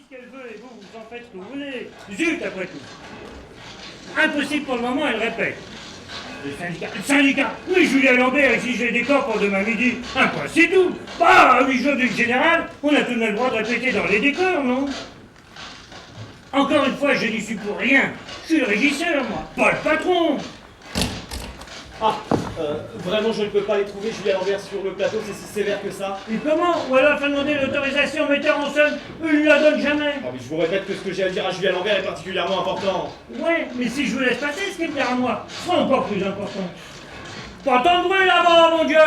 ce qu'elle veut et vous, vous en faites ce que vous voulez. Zut, après tout. Impossible pour le moment, elle répète. Le syndicat. Oui, Julien Lambert exige les décors pour demain midi. Un point, c'est tout. Bah, à 8 jours du général, on a tout de même le droit de répéter dans les décors, non? Encore une fois, je n'y suis pour rien. Je suis le régisseur, moi, pas le patron. Ah, vraiment, je ne peux pas les trouver, Julien Lambert, sur le plateau, c'est si sévère que ça. Et comment? Ou alors, il faut demander l'autorisation au metteur en scène, il ne la donne jamais. Ah, mais je vous répète que ce que j'ai à dire à Julien Lambert est particulièrement important. Ouais, mais si je vous laisse passer, ce qui me plaira à moi sera encore plus important. Pas tant de bruit là-bas, mon Dieu!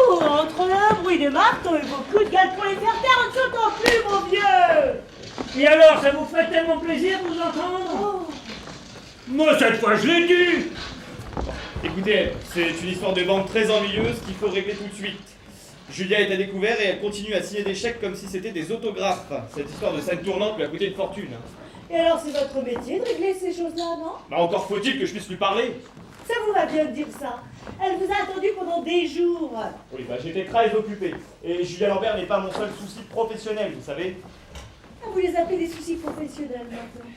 Ouh, entre le bruit des marteaux et vos coups de gueule pour les faire taire, on ne s'entend plus, mon vieux! Et alors, ça vous ferait tellement plaisir de vous entendre? Moi, cette fois, je l'ai dû! Écoutez, c'est une histoire de banque très ennuyeuse qu'il faut régler tout de suite. Julia est à découvert et elle continue à signer des chèques comme si c'était des autographes. Cette histoire de scène tournante lui a coûté une fortune. Et alors, c'est votre métier de régler ces choses-là, non? Bah encore faut-il que je puisse lui parler. Ça vous va bien de dire ça. Elle vous a attendu pendant des jours. Oui, bah j'étais très occupé. Et Julien Lambert n'est pas mon seul souci professionnel, vous savez. Ah, vous les appelez des soucis professionnels maintenant.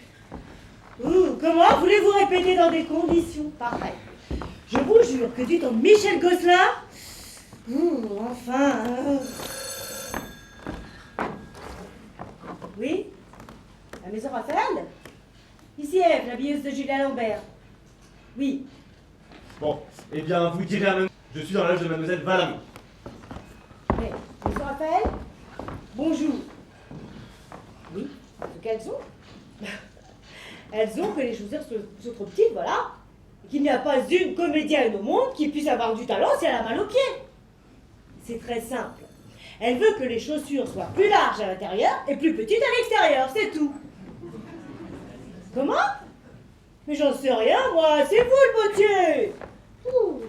Ouh, comment voulez-vous répéter dans des conditions pareilles? Je vous jure que du temps de Michel Gosselin... enfin... Oui? La maison Raphaël? Ici Ève, la billeuse de Julien Lambert. Oui. Bon, eh bien, vous direz à même... Je suis dans la loge de mademoiselle Valamon. Mais, maison Raphaël? Bonjour. Oui? De quelles ont? Elles ont que les chaussures sont trop petites, voilà. Qu'il n'y a pas une comédienne au monde qui puisse avoir du talent si elle a mal aux pieds. C'est très simple. Elle veut que les chaussures soient plus larges à l'intérieur et plus petites à l'extérieur, c'est tout. Comment? Mais j'en sais rien, moi, c'est vous le bottier. Ouh.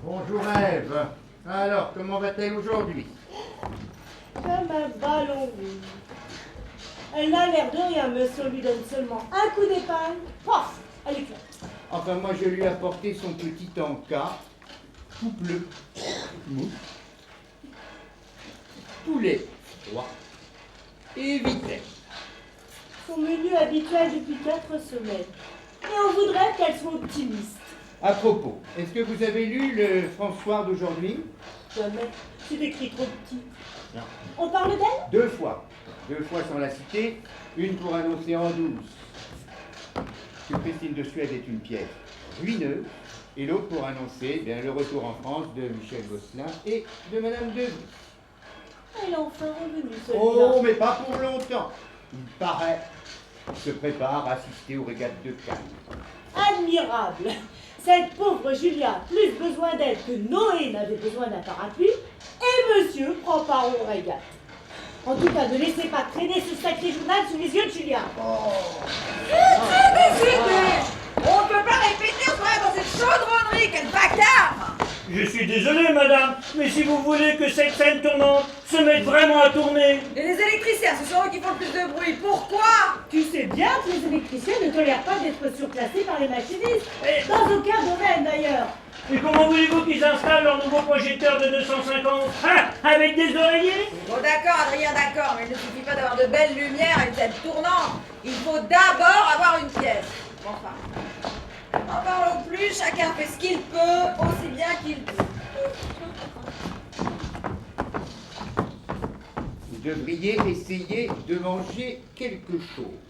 Bonjour Ève. Alors, comment va-t-elle aujourd'hui? Comme un ballon rouge. Elle n'a l'air de rien, monsieur lui donne seulement un coup d'épingle. Pof, elle éclate. Enfin, moi, je lui ai apporté son petit encas, tout bleu, mou, poulet froid et vitelette. Son menu habituel depuis 4 semaines. Et on voudrait qu'elle soit optimiste. À propos, est-ce que vous avez lu le François d'aujourd'hui? Jamais. C'est écrit trop petit. Non. On parle d'elle? 2 fois. 2 fois sans la citer, une pour annoncer en douce que Christine de Suède est une pièce ruineuse, et l'autre pour annoncer le retour en France de Michel Gosselin et de Madame de Vries. Elle est enfin revenue, celui-là. Oh, mais pas pour longtemps. Il paraît qu'il se prépare à assister aux régates de Cannes. Admirable. Cette pauvre Julia a plus besoin d'aide que Noé n'avait besoin d'un parapluie, et monsieur prend part aux régates. En tout cas, ne laissez pas traîner ce sacré journal sous les yeux de Julia. On ne peut pas répéter, on serait dans cette chaudronnerie, quel vacarme! Je suis désolé, madame, mais si vous voulez que cette scène tournante se mette vraiment à tourner... Et les électriciens, ce sont eux qui font le plus de bruit. Pourquoi? Tu sais bien que les électriciens ne tolèrent pas d'être surclassés par les machinistes. Dans aucun domaine, d'ailleurs. Et comment voulez-vous qu'ils installent leur nouveau projecteur de 250 avec des oreillers? Bon d'accord, Adrien, d'accord, mais il ne suffit pas d'avoir de belles lumières et une scène tournante. Il faut d'abord avoir une pièce. Bon, enfin, n'en parlons plus, chacun fait ce qu'il peut, aussi bien qu'il peut. Vous devriez essayer de manger quelque chose.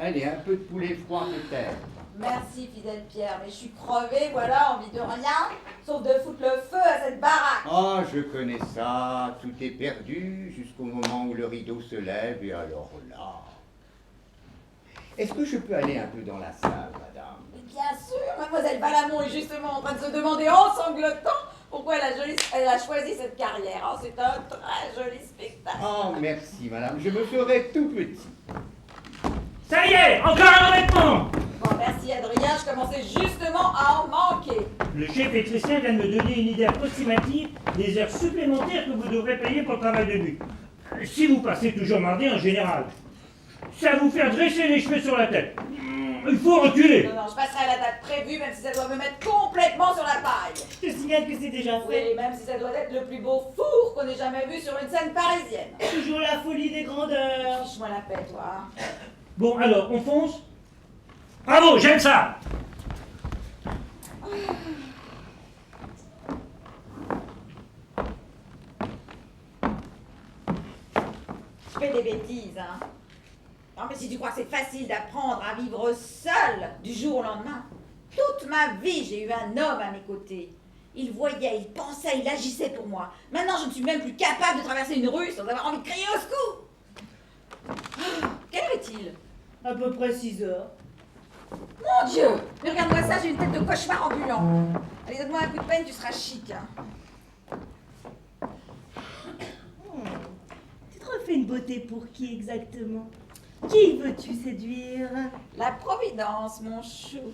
Allez, un peu de poulet froid peut-être. Merci, fidèle Pierre, mais je suis crevée, voilà, envie de rien, sauf de foutre le feu à cette baraque. Ah, je connais ça. Tout est perdu jusqu'au moment où le rideau se lève et alors là... Est-ce que je peux aller un peu dans la salle, madame? Mais bien sûr, mademoiselle Valamon est justement en train de se demander en sanglotant pourquoi elle a choisi cette carrière. Oh, c'est un très joli spectacle. Oh, merci, madame. Je me ferai tout petit. Ça y est, encore un répond. Bon, merci Adrien, je commençais justement à en manquer. Le chef électricien vient de me donner une idée approximative des heures supplémentaires que vous devrez payer pour le travail de nuit. Si vous passez toujours mardi en général. C'est à vous faire dresser les cheveux sur la tête. Il faut reculer. Non, je passerai à la date prévue, même si ça doit me mettre complètement sur la paille. Je te signale que c'est déjà fait. Oui, même si ça doit être le plus beau four qu'on ait jamais vu sur une scène parisienne. Toujours la folie des grandeurs. Fiche-moi la paix, toi. Bon, alors, on fonce? Bravo, j'aime ça. Je fais des bêtises, hein. Non, mais si tu crois que c'est facile d'apprendre à vivre seul du jour au lendemain. Toute ma vie, j'ai eu un homme à mes côtés. Il voyait, il pensait, il agissait pour moi. Maintenant, je ne suis même plus capable de traverser une rue sans avoir envie de crier au secours. Ah, quelle heure est-il? À peu près 6 heures. Mon Dieu! Mais regarde-moi ça, j'ai une tête de cauchemar ambulant. Allez, donne-moi un coup de peine, tu seras chic. Hein. Tu te refais une beauté pour qui exactement? Qui veux-tu séduire? La Providence, mon chou.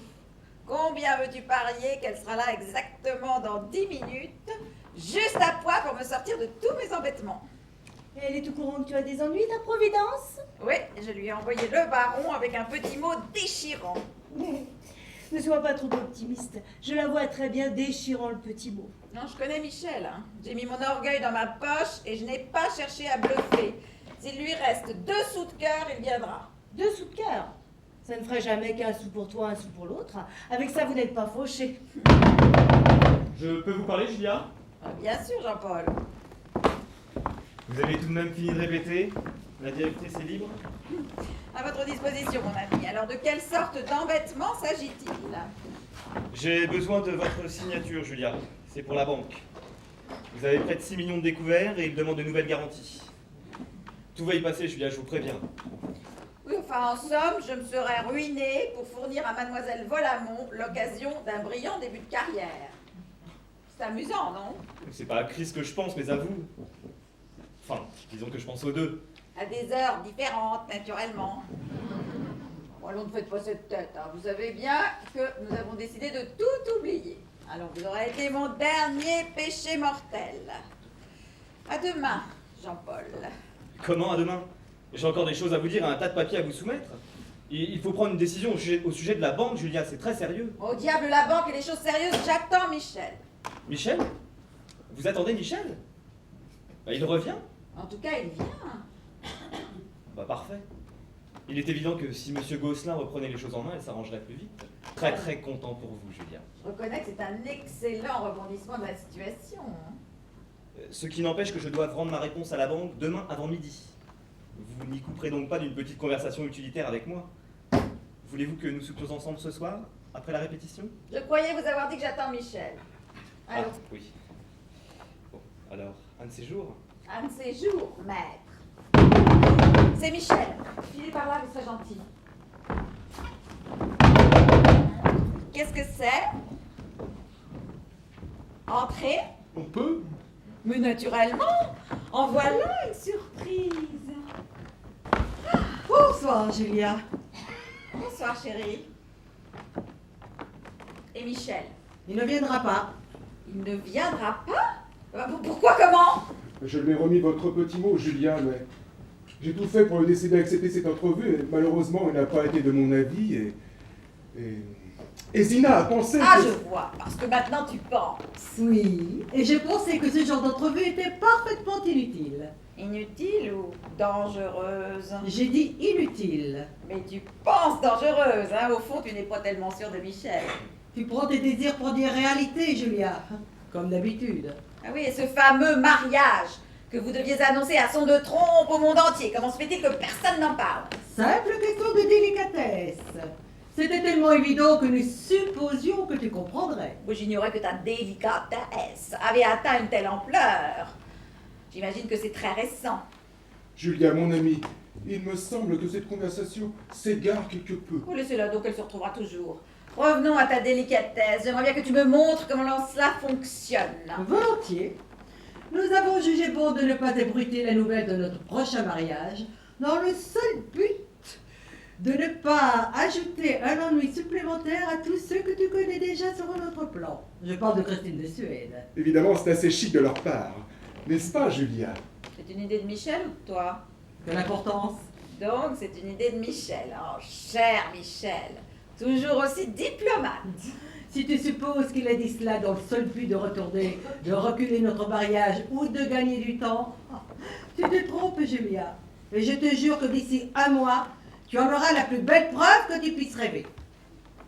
Combien veux-tu parier qu'elle sera là exactement dans 10 minutes, juste à point pour me sortir de tous mes embêtements? Elle est au courant que tu as des ennuis, ta Providence? Oui, je lui ai envoyé le baron avec un petit mot déchirant. Ne sois pas trop optimiste. Je la vois très bien déchirant le petit mot. Non, je connais Michel. Hein. J'ai mis mon orgueil dans ma poche et je n'ai pas cherché à bluffer. S'il lui reste 2 sous de cœur, il viendra. 2 sous de cœur. Ça ne ferait jamais qu'un sou pour toi, un sou pour l'autre. Avec ça, vous n'êtes pas fauchés. Je peux vous parler, Julia? Bien sûr, Jean-Paul. Vous avez tout de même fini de répéter? La directrice est libre? À votre disposition, mon ami. Alors, de quelle sorte d'embêtement s'agit-il? J'ai besoin de votre signature, Julia. C'est pour la banque. Vous avez près de 6 millions de découverts et il demande de nouvelles garanties. Tout va y passer, Julia, je vous préviens. Oui, enfin, en somme, je me serais ruinée pour fournir à mademoiselle Volamont l'occasion d'un brillant début de carrière. C'est amusant, non? C'est pas à Chris que je pense, mais à vous. Enfin, disons que je pense aux deux. À des heures différentes, naturellement. Bon, allons, ne faites pas cette tête. Hein. Vous savez bien que nous avons décidé de tout oublier. Alors, vous aurez été mon dernier péché mortel. À demain, Jean-Paul. Comment à demain? J'ai encore des choses à vous dire, un tas de papiers à vous soumettre. Il faut prendre une décision au sujet de la banque, Julia, c'est très sérieux. Au diable la banque et les choses sérieuses, j'attends Michel. Michel? Vous attendez Michel? Bah, il revient. En tout cas, il vient. Bah parfait. Il est évident que si Monsieur Gosselin reprenait les choses en main, elle s'arrangerait plus vite. Très très content pour vous, Julia. Je reconnais que c'est un excellent rebondissement de la situation. Hein. Ce qui n'empêche que je dois rendre ma réponse à la banque demain avant midi. Vous n'y couperez donc pas d'une petite conversation utilitaire avec moi. Voulez-vous que nous soupions ensemble ce soir, après la répétition? Je croyais vous avoir dit que j'attends Michel. Allô, Ah, oui. Bon, alors, un de ces jours. un de ces jours, maître. C'est Michel. Filez par là, vous serez gentil. Qu'est-ce que c'est? Entrez. On peut? Mais naturellement, en voilà une surprise. Bonsoir, Julia. Bonsoir, chérie. Et Michel? Il ne viendra pas. Il ne viendra pas? Pourquoi, comment? Je lui ai remis votre petit mot, Julia, mais j'ai tout fait pour le décider à accepter cette entrevue, et malheureusement, il n'a pas été de mon avis, et Zina a pensé Ah, que... je vois, parce que maintenant tu penses. Oui, et j'ai pensé que ce genre d'entrevue était parfaitement inutile. Inutile ou dangereuse? J'ai dit inutile. Mais tu penses dangereuse, hein? Au fond, tu n'es pas tellement sûre de Michel. Tu prends tes désirs pour des réalités, Julia, comme d'habitude. Ah oui, et ce fameux mariage que vous deviez annoncer à son de trompe au monde entier, comment se fait-il que personne n'en parle? Simple question de délicatesse. C'était tellement évident que nous supposions que tu comprendrais. Moi, j'ignorais que ta délicatesse avait atteint une telle ampleur. J'imagine que c'est très récent. Julia, mon ami, il me semble que cette conversation s'égare quelque peu. Oh, laissez-la donc, elle se retrouvera toujours. Revenons à ta délicatesse. J'aimerais bien que tu me montres comment cela fonctionne. Volontiers. Nous avons jugé bon de ne pas ébruiter la nouvelle de notre prochain mariage, dans le seul but de ne pas ajouter un ennui supplémentaire à tous ceux que tu connais déjà sur notre plan. Je parle de Christine de Suède. Évidemment, c'est assez chic de leur part. N'est-ce pas, Julia? C'est une idée de Michel ou de toi? Quelle importance? Donc, c'est une idée de Michel. Oh, cher Michel. Toujours aussi diplomate. Si tu supposes qu'il a dit cela dans le seul but de reculer notre mariage ou de gagner du temps, tu te trompes, Julia. Et je te jure que d'ici un mois, tu en auras la plus belle preuve que tu puisses rêver.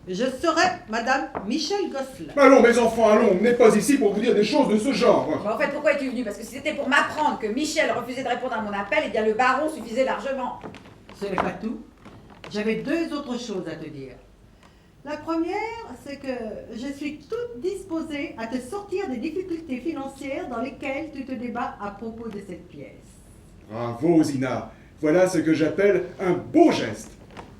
Je serai Madame Michel Gosselin. Allons, mes enfants, allons, on n'est pas ici pour vous dire des choses de ce genre. Bon, en fait, pourquoi es-tu venu? Parce que si c'était pour m'apprendre que Michel refusait de répondre à mon appel, eh bien le baron suffisait largement. Ce n'est pas tout. J'avais deux autres choses à te dire. La première, c'est que je suis toute disposée à te sortir des difficultés financières dans lesquelles tu te débats à propos de cette pièce. Bravo, Zina. Voilà ce que j'appelle un beau geste.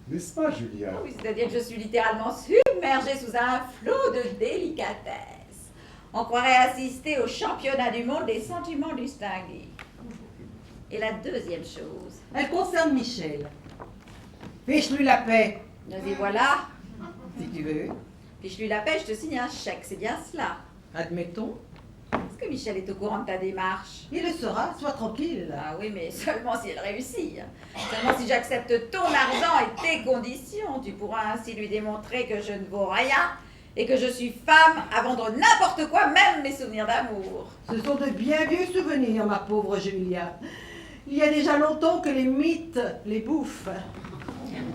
N'est-ce pas, Julia? Oui, c'est-à-dire que je suis littéralement submergée sous un flot de délicatesse. On croirait assister au championnat du monde des sentiments distingués. Et la deuxième chose. Elle concerne Michel. Fiche-lui la paix, Nous y voilà. si tu veux. Fiche-lui la paix, je te signe un chèque, c'est bien cela. Admettons. Est-ce que Michel est au courant de ta démarche? Il le sera, sois tranquille. Ah oui, mais seulement si elle réussit. Seulement si j'accepte ton argent et tes conditions. Tu pourras ainsi lui démontrer que je ne vaux rien et que je suis femme à vendre n'importe quoi, même mes souvenirs d'amour. Ce sont de bien vieux souvenirs, ma pauvre Julia. Il y a déjà longtemps que les mythes les bouffent.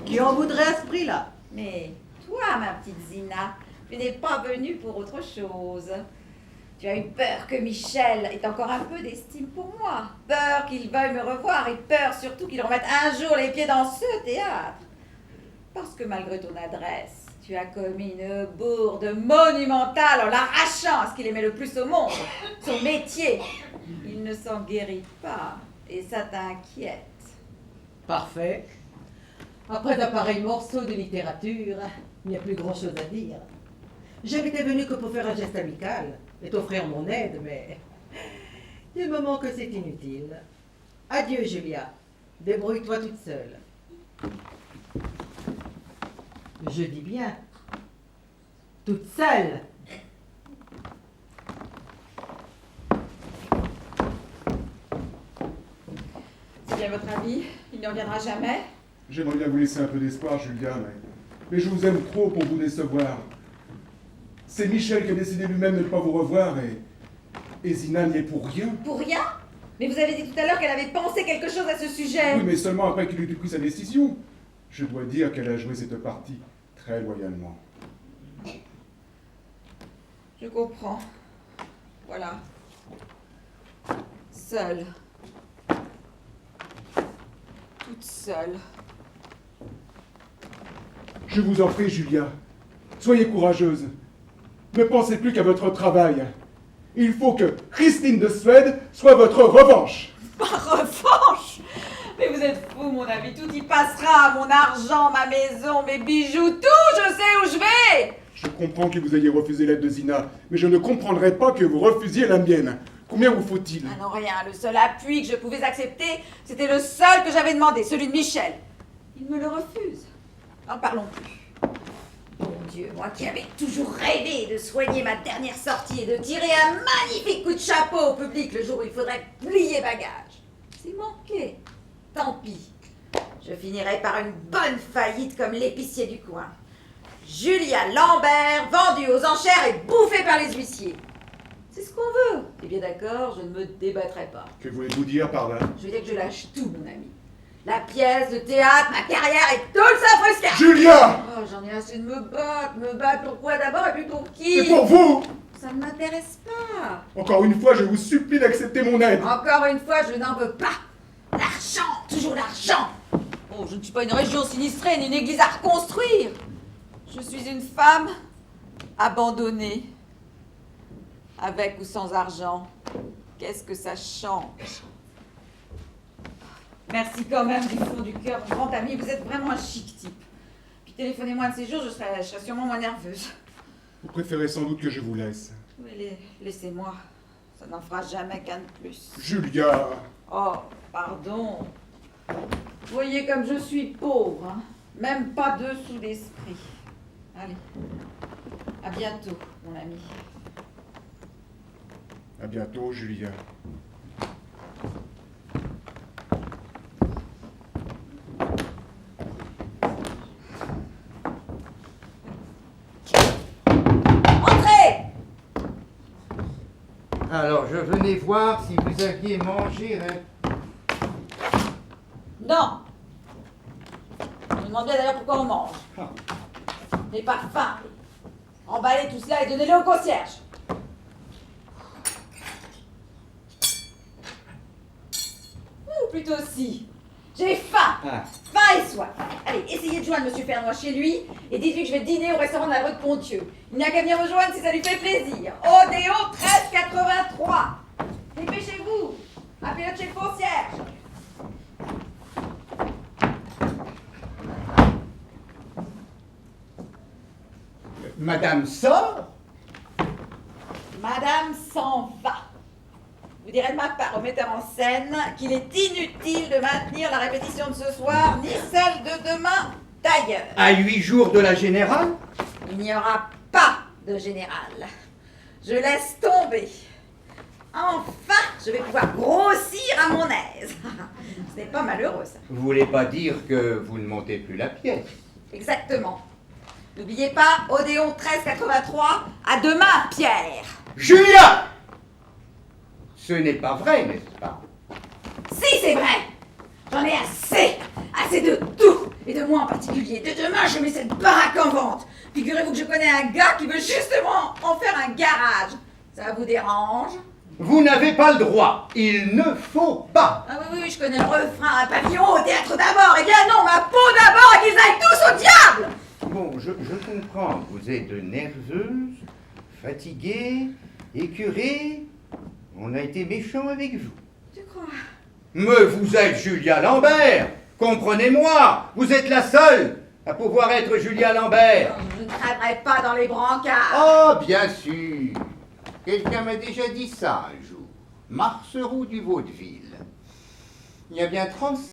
Qui en voudrait à ce prix-là? Mais toi, ma petite Zina, tu n'es pas venue pour autre chose. Tu as eu peur que Michel ait encore un peu d'estime pour moi. Peur qu'il veuille me revoir et peur surtout qu'il remette un jour les pieds dans ce théâtre. Parce que malgré ton adresse, tu as commis une bourde monumentale en l'arrachant à ce qu'il aimait le plus au monde, son métier. Il ne s'en guérit pas et ça t'inquiète. Parfait. Après un pareil morceau de littérature, il n'y a plus grand-chose à dire. Je n'étais venue que pour faire un geste amical et t'offrir mon aide, mais du moment que c'est inutile. Adieu, Julia. Débrouille-toi toute seule. Je dis bien, toute seule. C'est bien votre avis, il n'y en viendra jamais. J'aimerais bien vous laisser un peu d'espoir, Julia, mais je vous aime trop pour vous décevoir. C'est Michel qui a décidé lui-même de ne pas vous revoir et Zina n'y est pour rien. Pour rien? Mais vous avez dit tout à l'heure qu'elle avait pensé quelque chose à ce sujet. Oui, mais seulement après qu'il ait pris sa décision. Je dois dire qu'elle a joué cette partie très loyalement. Je comprends. Voilà. Seule. Toute seule. Je vous en prie, Julia, soyez courageuse. Ne pensez plus qu'à votre travail. Il faut que Christine de Suède soit votre revanche. Ma revanche? Mais vous êtes fou, mon ami. Tout y passera. Mon argent, ma maison, mes bijoux, tout. Je sais où je vais. Je comprends que vous ayez refusé l'aide de Zina, mais je ne comprendrai pas que vous refusiez la mienne. Combien vous faut-il? Ah non, rien. Le seul appui que je pouvais accepter, c'était le seul que j'avais demandé, celui de Michel. Il me le refuse. N'en parlons plus. Mon Dieu, moi qui avais toujours rêvé de soigner ma dernière sortie et de tirer un magnifique coup de chapeau au public le jour où il faudrait plier bagages. C'est manqué. Tant pis. Je finirai par une bonne faillite comme l'épicier du coin. Julia Lambert, vendue aux enchères et bouffée par les huissiers. C'est ce qu'on veut. Eh bien d'accord, je ne me débattrai pas. Que voulez-vous dire par là? Je veux dire que je lâche tout, mon ami. La pièce, le théâtre, ma carrière et tout ça fresca. Julia! Oh, j'en ai assez de me battre. Me battre pourquoi d'abord et puis pour qui? Et pour vous! Ça ne m'intéresse pas. Encore une fois, je vous supplie d'accepter mon aide. Encore une fois, je n'en veux pas. L'argent, toujours l'argent. Oh, je ne suis pas une région sinistrée ni une église à reconstruire. Je suis une femme abandonnée. Avec ou sans argent. Qu'est-ce que ça change? Merci quand même du fond du cœur, mon grand ami. Vous êtes vraiment un chic type. Puis téléphonez-moi un de ces jours, je serai sûrement moins nerveuse. Vous préférez sans doute que je vous laisse. Oui, laissez-moi. Ça n'en fera jamais qu'un de plus. Julia! Oh, pardon. Vous voyez comme je suis pauvre, hein? Même pas 2 sous d'esprit. Allez. À bientôt, mon ami. À bientôt, Julia. Alors, je venais voir si vous aviez mangé un... Non. Je me demande bien d'ailleurs pourquoi on mange. Les parfums. Emballez tout cela et donnez-le au concierge. Ou plutôt si. J'ai faim. Ah. Faim et soif. Allez, essayez de joindre Monsieur Fernois chez lui et dites-lui que je vais dîner au restaurant de la rue de Pontieux. Il n'y a qu'à venir me joindre si ça lui fait plaisir. Odéo 1383. Dépêchez-vous. Appelez-le chez le concierge. Madame sort? Madame s'en va. Vous direz de ma part au metteur en scène qu'il est inutile de maintenir la répétition de ce soir, ni celle de demain d'ailleurs. À 8 jours de la générale? Il n'y aura pas de général. Je laisse tomber. Enfin, je vais pouvoir grossir à mon aise. Ce n'est pas malheureux, ça. Vous voulez pas dire que vous ne montez plus la pièce? Exactement. N'oubliez pas, Odéon 1383, à demain, Pierre. Julia! Ce n'est pas vrai, n'est-ce pas? Si, c'est vrai. J'en ai assez. Assez de tout. Et de moi en particulier. De demain, je mets cette baraque en vente. Figurez-vous que je connais un gars qui veut justement en faire un garage. Ça vous dérange? Vous n'avez pas le droit. Il ne faut pas. Ah oui, je connais le refrain. Un pavillon au théâtre d'abord. Eh bien non, ma peau d'abord et qu'ils aillent tous au diable. Bon, je comprends. Vous êtes nerveuse, fatiguée, écœurée. On a été méchant avec vous. Tu crois? Mais vous êtes Julia Lambert. Comprenez-moi. Vous êtes la seule à pouvoir être Julia Lambert. Je ne traînerai pas dans les brancards. Oh, bien sûr. Quelqu'un m'a déjà dit ça un jour. Marcereau du Vaudeville. Il y a bien 30